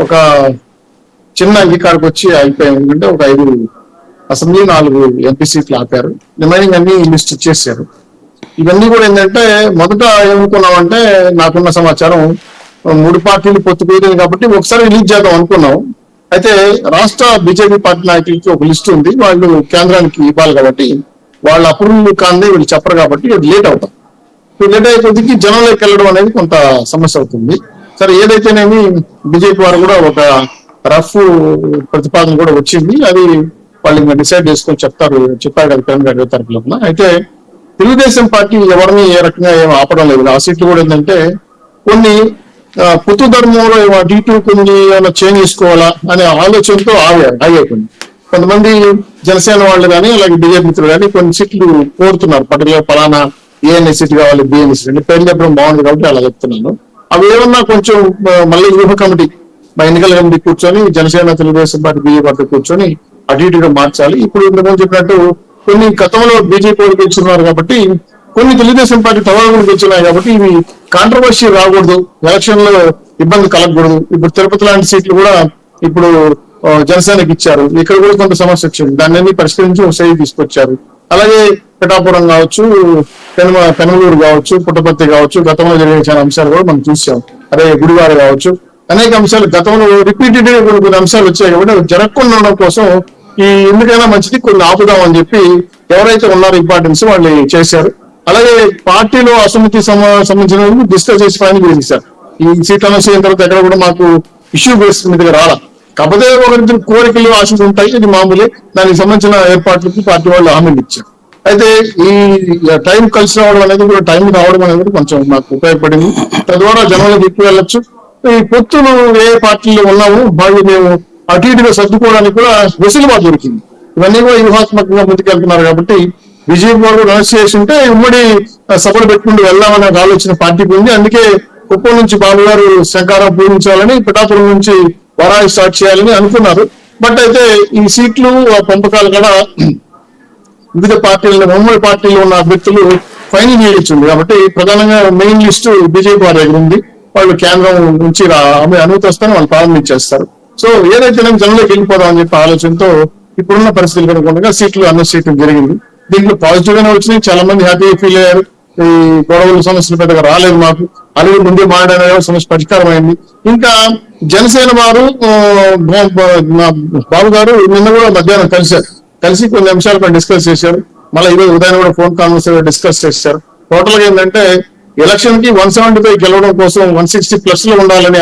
ఒక చిన్న అంగీకారకు వచ్చి అయిపోయాయి. ఎందుకంటే ఒక 5 అసెంబ్లీ 4 ఎంపీ సీట్లు ఆపారు. రిమైనింగ్ అన్ని లిస్ట్ ఇచ్చేసారు. ఇవన్నీ కూడా ఏంటంటే మొదట ఏమనుకున్నామంటే నాకున్న సమాచారం 3 పార్టీలు పొత్తు కుదిరింది కాబట్టి ఒకసారి రిలీజ్ చేద్దాం అనుకున్నాం. అయితే రాష్ట్ర బీజేపీ పార్టీ నాయకులకి ఒక లిస్ట్ ఉంది, వాళ్ళు కేంద్రానికి ఇవ్వాలి కాబట్టి వాళ్ళు అప్రూవల్ కాందే వీళ్ళు చెప్పరు కాబట్టి లేట్ అవుతాం. లేట్ అయ్యే కొద్దికి జనంలోకి వెళ్ళడం అనేది కొంత సమస్య అవుతుంది. సరే ఏదైతేనేమి బీజేపీ వారు కూడా ఒక రఫ్ ప్రతిపాదన కూడా వచ్చింది. అది వాళ్ళు ఇంకా డిసైడ్ చేసుకొని చెప్పారు కదా కిరణ్ గారి తరపున. అయితే తెలుగుదేశం పార్టీ ఎవరిని ఏ రకంగా ఏం ఆపడం లేదు. ఆ సీట్లు కూడా ఏంటంటే కొన్ని పొత్తు ధర్మంలో అటు కొన్ని ఏమైనా చేంజ్ చేసుకోవాలా అనే ఆలోచనతో ఆగేకుండా కొంతమంది జనసేన వాళ్ళు కానీ అలాగే బీజేపీ మిత్రులు కానీ కొన్ని సీట్లు కోరుతున్నారు. పర్టికులర్ పలానా ఏఎన్ఎస్ సీట్ కావాలి, బిఎన్ఎస్ సీట్ పేరు చెప్పడం బాగుంది కాబట్టి అలా చెప్తున్నాను. అవి ఏమన్నా కొంచెం మళ్ళీ వ్యూహ కమిటీ ఎన్నికల కమిటీ కూర్చొని Janasena Telugu Desam party BJP party కూర్చొని అటు ఇటుగా మార్చాలి. ఇప్పుడు ఇంతకుముందు చెప్పినట్టు కొన్ని గతంలో బీజేపీ వాళ్ళు గెలుచున్నారు కాబట్టి కొన్ని తెలుగుదేశం పార్టీ తవలు గెలుచున్నాయి కాబట్టి ఇవి కాంట్రవర్సీ రాకూడదు, ఎలక్షన్ లో ఇబ్బంది కలగకూడదు. ఇప్పుడు తిరుపతి లాంటి సీట్లు కూడా ఇప్పుడు జనసేనకి ఇచ్చారు. ఇక్కడ కూడా కొంత సమస్య వచ్చింది, దాన్ని పరిష్కరించి ఒక సైడ్ తీసుకొచ్చారు. అలాగే పిఠాపురం కావచ్చు, పెనమలూరు కావచ్చు, పుట్టపర్తి కావచ్చు, గతంలో జరిగిన అంశాలు కూడా మనం చూసాం. అదే గుడివాడ కావచ్చు, అనేక అంశాలు గతంలో రిపీటెడ్ గా కొన్ని అంశాలు వచ్చాయి కాబట్టి జరగకుండా ఉండడం కోసం ఈ ఎందుకైనా మంచిది కొన్ని ఆపుదామని చెప్పి ఎవరైతే ఉన్నారో ఇంపార్టెన్స్ వాళ్ళు చేశారు. అలాగే పార్టీలో అసమ్మతి సంబంధించిన డిస్కస్ చేసి ఫైనల్ చేశారు. ఈ సీట్ అనౌన్స్ అయిన తర్వాత ఎక్కడ కూడా మాకు ఇష్యూ బేస్ మీదుగా రాలా. కాకపోతే ఒకరిద్దరు కోరికలు ఆశలు ఉంటాయి, ఇది మామూలే. దానికి సంబంధించిన ఏర్పాట్లకి పార్టీ వాళ్ళు హామీలు ఇచ్చారు. అయితే ఈ టైం కలిసి రావడం అనేది కూడా టైం రావడం అనేది కొంచెం మాకు ఉపయోగపడింది. తద్వారా జనంలోకి ఎక్కువ వెళ్ళొచ్చు. ఈ పొత్తులు ఏ పార్టీలో ఉన్నాము వాళ్ళు మేము అటు ఇటుగా సర్దుకోవడానికి కూడా వెసులుబాటు దొరికింది. ఇవన్నీ కూడా వ్యూహాత్మకంగా ముందుకెళ్తున్నారు కాబట్టి బీజేపీ వాళ్ళు అనౌన్స్ చేసి ఉంటే ఉమ్మడి సభలు పెట్టుకుంటూ వెళ్దామనే ఆలోచన పార్టీకి ఉంది. అందుకే కుప్పం నుంచి బాబు గారు శంకారం పూజించాలని, పిఠాపురం నుంచి వరాయి స్టార్ట్ చేయాలని అనుకున్నారు. బట్ అయితే ఈ సీట్లు పంపకాలు కూడా వివిధ పార్టీలను ఉమ్మడి పార్టీలో ఉన్న అభ్యర్థులు ఫైనల్ చేయించింది కాబట్టి ప్రధానంగా మెయిన్ లిస్టు బీజేపీ వారి దగ్గర ఉంది. వాళ్ళు కేంద్రం నుంచి అనుమతి వస్తాను వాళ్ళు ప్రారంభించేస్తారు. సో ఏదైతే జనంలోకి వెళ్ళిపోదాం అని చెప్పి ఆలోచనతో ఇప్పుడున్న పరిస్థితులు కనుక సీట్లు అనౌన్స్ చేయడం జరిగింది. దీంట్లో పాజిటివ్ గానే వచ్చినాయి, చాలా మంది హ్యాపీగా ఫీల్ అయ్యారు. ఈ గొడవల సమస్యలు పెద్దగా రాలేదు మాకు, అలాగే ముందే మాట్లాడే సమస్య పరిష్కారం అయింది. ఇంకా జనసేన వారు బాబు గారు నిన్న కూడా మధ్యాహ్నం కలిసి కొన్ని అంశాలపై డిస్కస్ చేశారు. మళ్ళీ ఈరోజు ఉదయం కూడా ఫోన్ కాన్ఫరెన్స్ డిస్కస్ చేశారు. టోటల్ గా ఏంటంటే ఎలక్షన్ కి 175 గెలవడం కోసం 160+ లో ఉండాలని